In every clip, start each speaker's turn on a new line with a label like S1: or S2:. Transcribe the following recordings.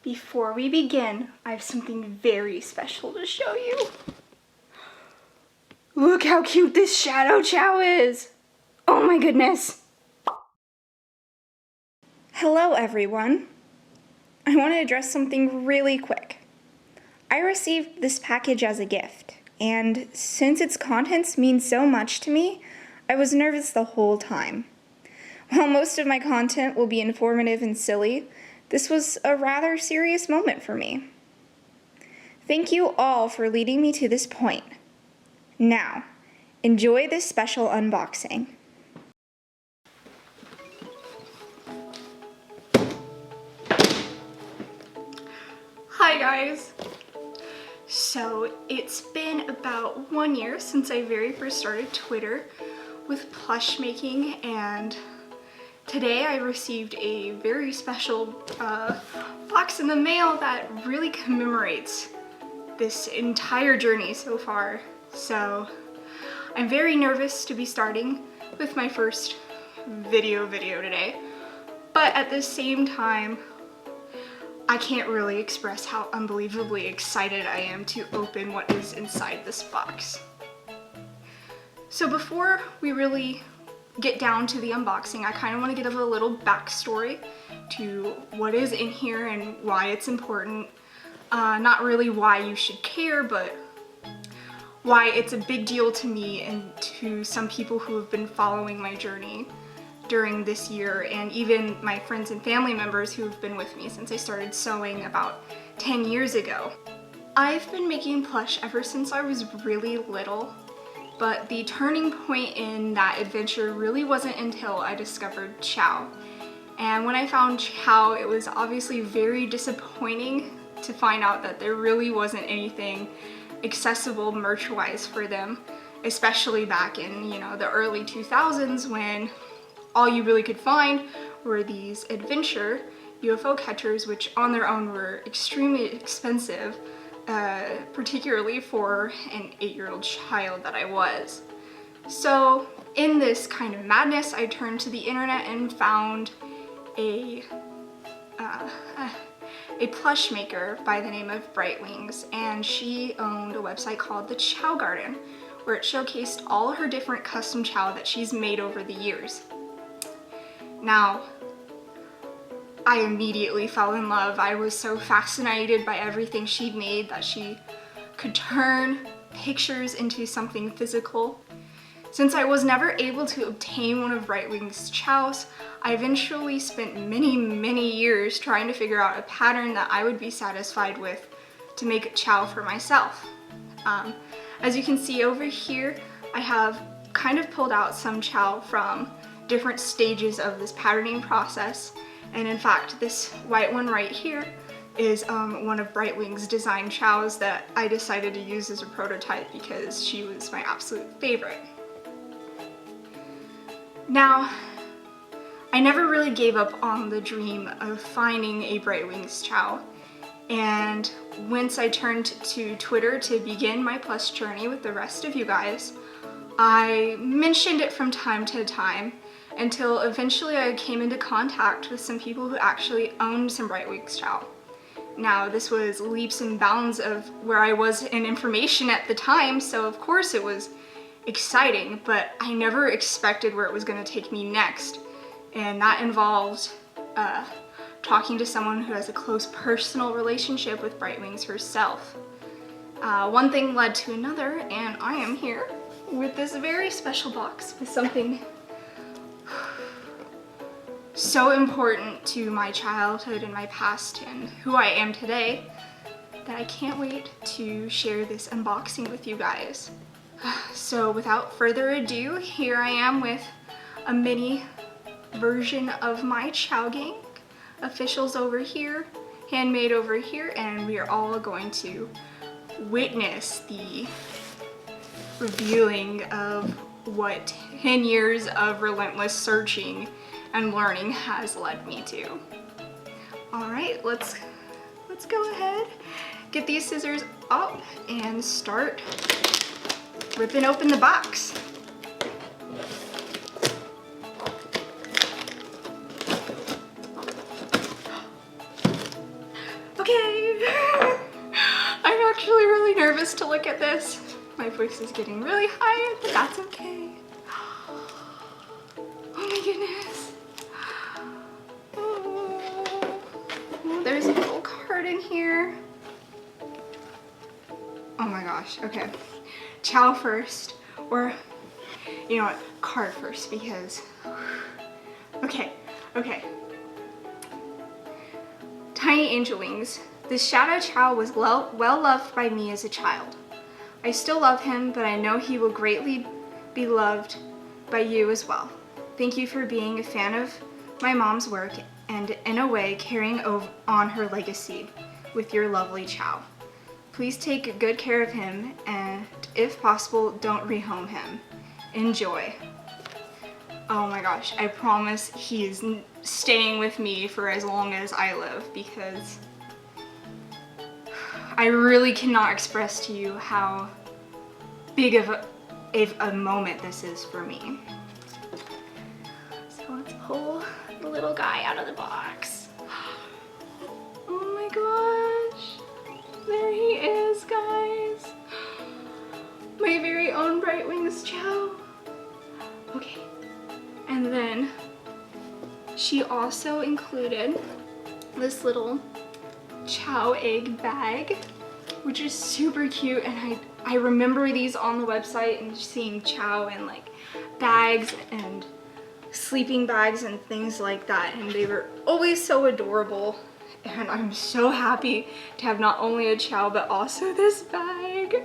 S1: Before we begin, I have something very special to show you. Look how cute this Shadow Chow is! Oh my goodness! Hello everyone. I want to address something really quick. I received this package as a gift, and since its contents mean so much to me, I was nervous the whole time. While most of my content will be informative and silly, this was a rather serious moment for me. Thank you all for leading me to this point. Now, enjoy this special unboxing. Hi guys! So it's been about 1 year since I very first started Twitter with plush making, and today I received a very special box in the mail that really commemorates this entire journey so far. So I'm very nervous to be starting with my first video today, but at the same time I can't really express how unbelievably excited I am to open what is inside this box. So before we really get down to the unboxing, I kind of want to give a little backstory to what is in here and why it's important. Not really why you should care, but why it's a big deal to me and to some people who have been following my journey during this year, and even my friends and family members who have been with me since I started sewing about 10 years ago. I've been making plush ever since I was really little, but the turning point in that adventure really wasn't until I discovered Chow. And when I found Chow, it was obviously very disappointing to find out that there really wasn't anything accessible merch-wise for them, especially back in, the early 2000s when all you really could find were these adventure UFO catchers, which on their own were extremely expensive, particularly for an 8-year-old child that I was. So in this kind of madness, I turned to the internet and found a plush maker by the name of Bright Wings, and she owned a website called The Chow Garden, where it showcased all her different custom chow that she's made over the years. Now, I immediately fell in love. I was so fascinated by everything she'd made that she could turn pictures into something physical. Since I was never able to obtain one of Bright Wings' chows, I eventually spent many years trying to figure out a pattern that I would be satisfied with to make a chow for myself. As you can see over here, I have kind of pulled out some chow from different stages of this patterning process, and in fact this white one right here is one of Bright Wings' design chows that I decided to use as a prototype because she was my absolute favorite. Now, I never really gave up on the dream of finding a Bright Wings chow, and once I turned to Twitter to begin my plush journey with the rest of you guys, I mentioned it from time to time until eventually I came into contact with some people who actually owned some Bright Wings chow. Now, this was leaps and bounds of where I was in information at the time, so of course it was exciting, but I never expected where it was going to take me next, and that involved talking to someone who has a close personal relationship with Bright Wings herself. One thing led to another, and I am here with this very special box with something so important to my childhood and my past and who I am today that I can't wait to share this unboxing with you guys. So without further ado, here I am with a mini version of my Chow Gang. Officials over here, handmade over here, and we are all going to witness the revealing of what 10 years of relentless searching and learning has led me to. All right, let's go ahead, get these scissors up and start ripping open the box. actually really nervous to look at this. My voice is getting really high, but that's okay. Oh my goodness. Oh, there's a little card in here. Oh my gosh, okay. Chow first, or you know what, card first, because, okay. Tiny angel wings. This Shadow Chow was well loved by me as a child. I still love him, but I know he will greatly be loved by you as well. Thank you for being a fan of my mom's work and in a way carrying on her legacy with your lovely Chow. Please take good care of him, and if possible, don't rehome him. Enjoy. Oh my gosh, I promise he's staying with me for as long as I live, because I really cannot express to you how big of a moment this is for me. So let's pull the little guy out of the box. Oh my gosh. There he is, guys. My very own Bright Wings Chow. Okay. And then she also included this little Chow egg bag, which is super cute, and I remember these on the website and seeing Chow in like bags and sleeping bags and things like that, and they were always so adorable, and I'm so happy to have not only a Chow but also this bag.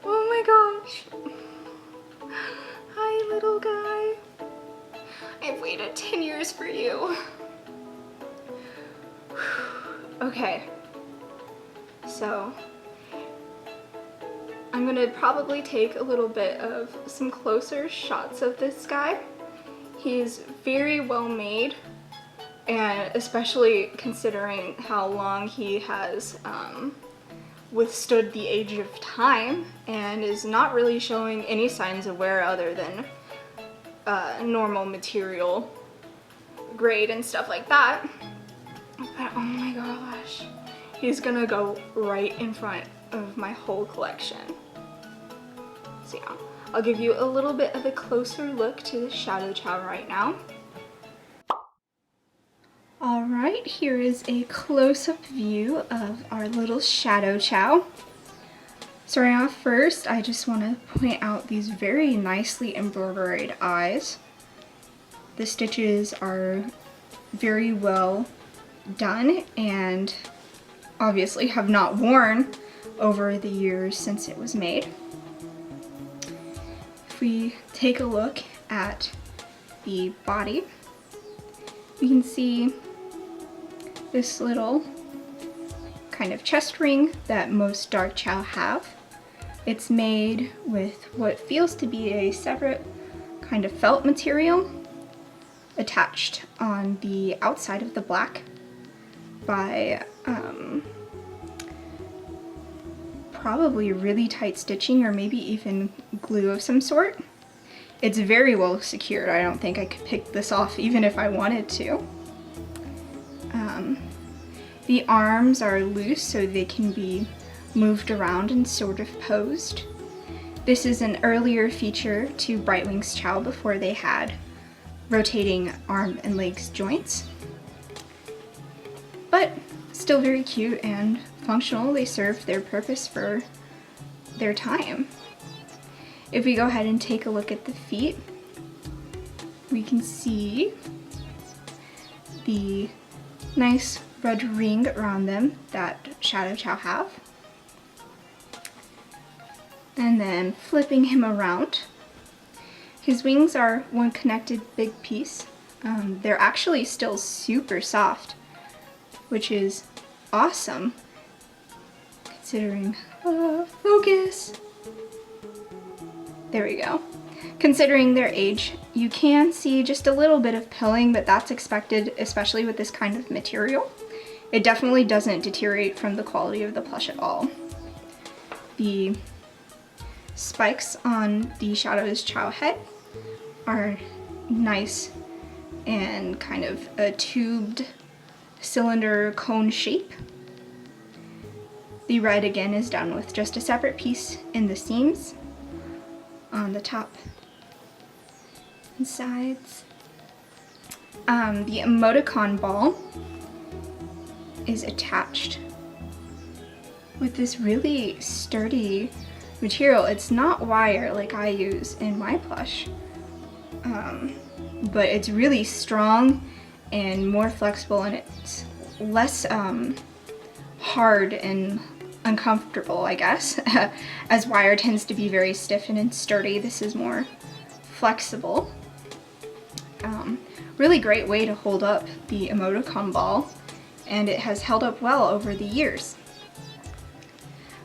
S1: Oh my gosh. Hi, little guy. I've waited 10 years for you. Okay, so I'm gonna probably take a little bit of some closer shots of this guy. He's very well made, and especially considering how long he has withstood the age of time and is not really showing any signs of wear other than normal material grade and stuff like that. But oh my gosh, he's gonna go right in front of my whole collection. So yeah, I'll give you a little bit of a closer look to the Shadow Chow right now. Alright, here is a close-up view of our little Shadow Chow. Starting off first, I just want to point out these very nicely embroidered eyes. The stitches are very well done and obviously have not worn over the years since it was made. If we take a look at the body, we can see this little kind of chest ring that most dark Chow have. It's made with what feels to be a separate kind of felt material attached on the outside of the black by probably really tight stitching or maybe even glue of some sort. It's very well secured. I don't think I could pick this off even if I wanted to. The arms are loose so they can be moved around and sort of posed. This is an earlier feature to Bright Wings Chow before they had rotating arm and legs joints. But still very cute and functional. They served their purpose for their time. If we go ahead and take a look at the feet, we can see the nice red ring around them that Shadow Chow have. And then flipping him around, his wings are one connected big piece. They're actually still super soft, which is awesome considering, focus. There we go. Considering their age, you can see just a little bit of pilling, but that's expected, especially with this kind of material. It definitely doesn't deteriorate from the quality of the plush at all. The spikes on the Shadow Chow head are nice and kind of a tubed cylinder cone shape. The red again is done with just a separate piece in the seams on the top and sides. The emoticon ball is attached with this really sturdy material. It's not wire like I use in my plush, but it's really strong and more flexible, and it's less hard and uncomfortable, I guess, as wire tends to be very stiff and sturdy. This is more flexible. Really great way to hold up the emoticon ball, and it has held up well over the years.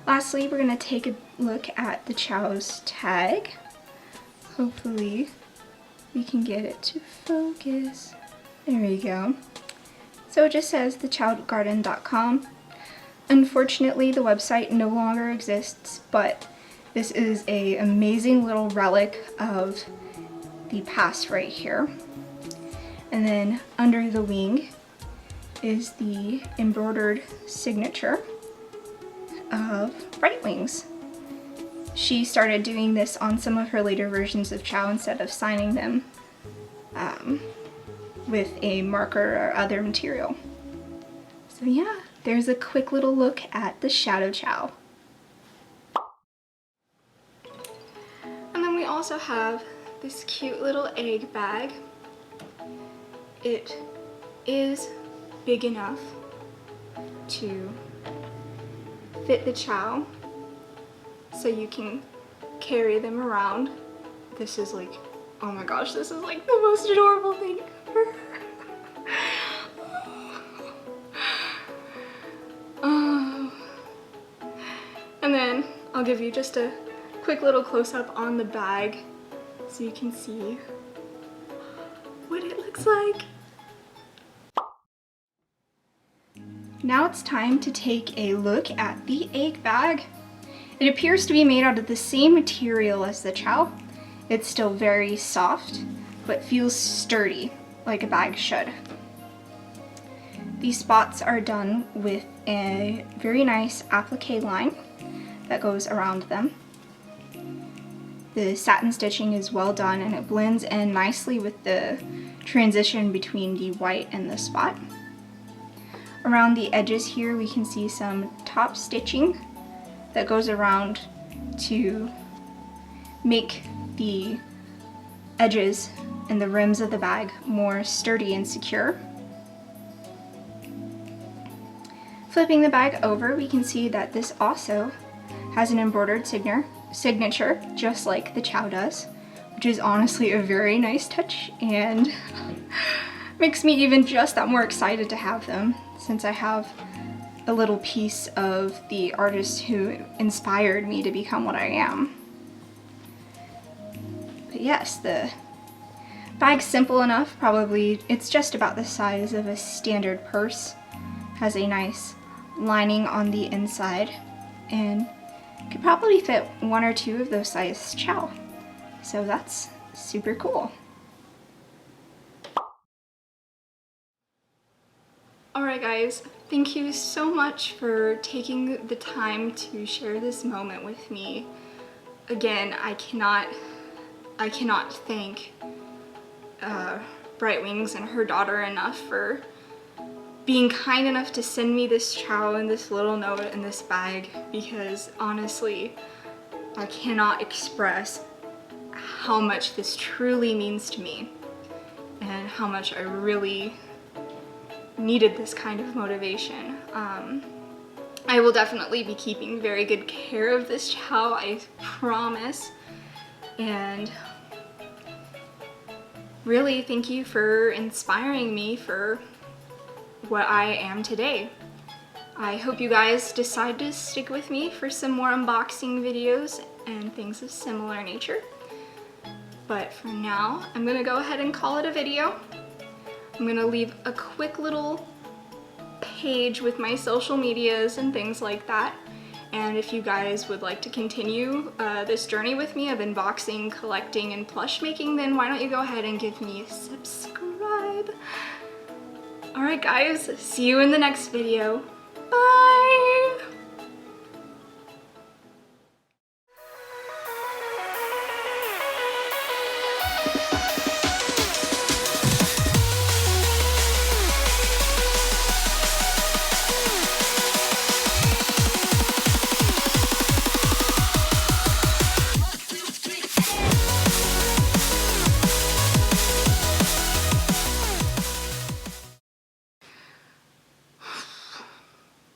S1: Lastly, we're going to take a look at the Chow's tag. Hopefully we can get it to focus. There we go. So it just says thechowgarden.com. Unfortunately, the website no longer exists, but this is an amazing little relic of the past right here. And then under the wing is the embroidered signature of Bright Wings. She started doing this on some of her later versions of Chow instead of signing them with a marker or other material. So yeah, there's a quick little look at the Shadow Chow. And then we also have this cute little egg bag. It is big enough to fit the Chow, so you can carry them around. This is like, oh my gosh, this is like the most adorable thing ever. And then I'll give you just a quick little close-up on the bag so you can see what it looks like. Now it's time to take a look at the egg bag. It appears to be made out of the same material as the Chow. It's still very soft, but feels sturdy, like a bag should. These spots are done with a very nice applique line that goes around them. The satin stitching is well done, and it blends in nicely with the transition between the white and the spot. Around the edges here we can see some top stitching that goes around to make the edges and the rims of the bag more sturdy and secure. Flipping the bag over, we can see that this also has an embroidered signature, just like the Chow does, which is honestly a very nice touch and makes me even just that more excited to have them, since I have a little piece of the artist who inspired me to become what I am. But yes, the bag's simple enough. Probably it's just about the size of a standard purse. Has a nice lining on the inside and could probably fit one or two of those size Chow. So that's super cool. Alright guys, thank you so much for taking the time to share this moment with me. Again, I cannot thank Bright Wings and her daughter enough for being kind enough to send me this Chow and this little note in this bag, because honestly, I cannot express how much this truly means to me and how much I really needed this kind of motivation. I will definitely be keeping very good care of this Chow, I promise. And really, thank you for inspiring me for what I am today. I hope you guys decide to stick with me for some more unboxing videos and things of similar nature. But for now, I'm gonna go ahead and call it a video. I'm gonna leave a quick little page with my social medias and things like that. And if you guys would like to continue this journey with me of unboxing, collecting, and plush making, then why don't you go ahead and give me a subscribe. Alright guys, see you in the next video. Bye!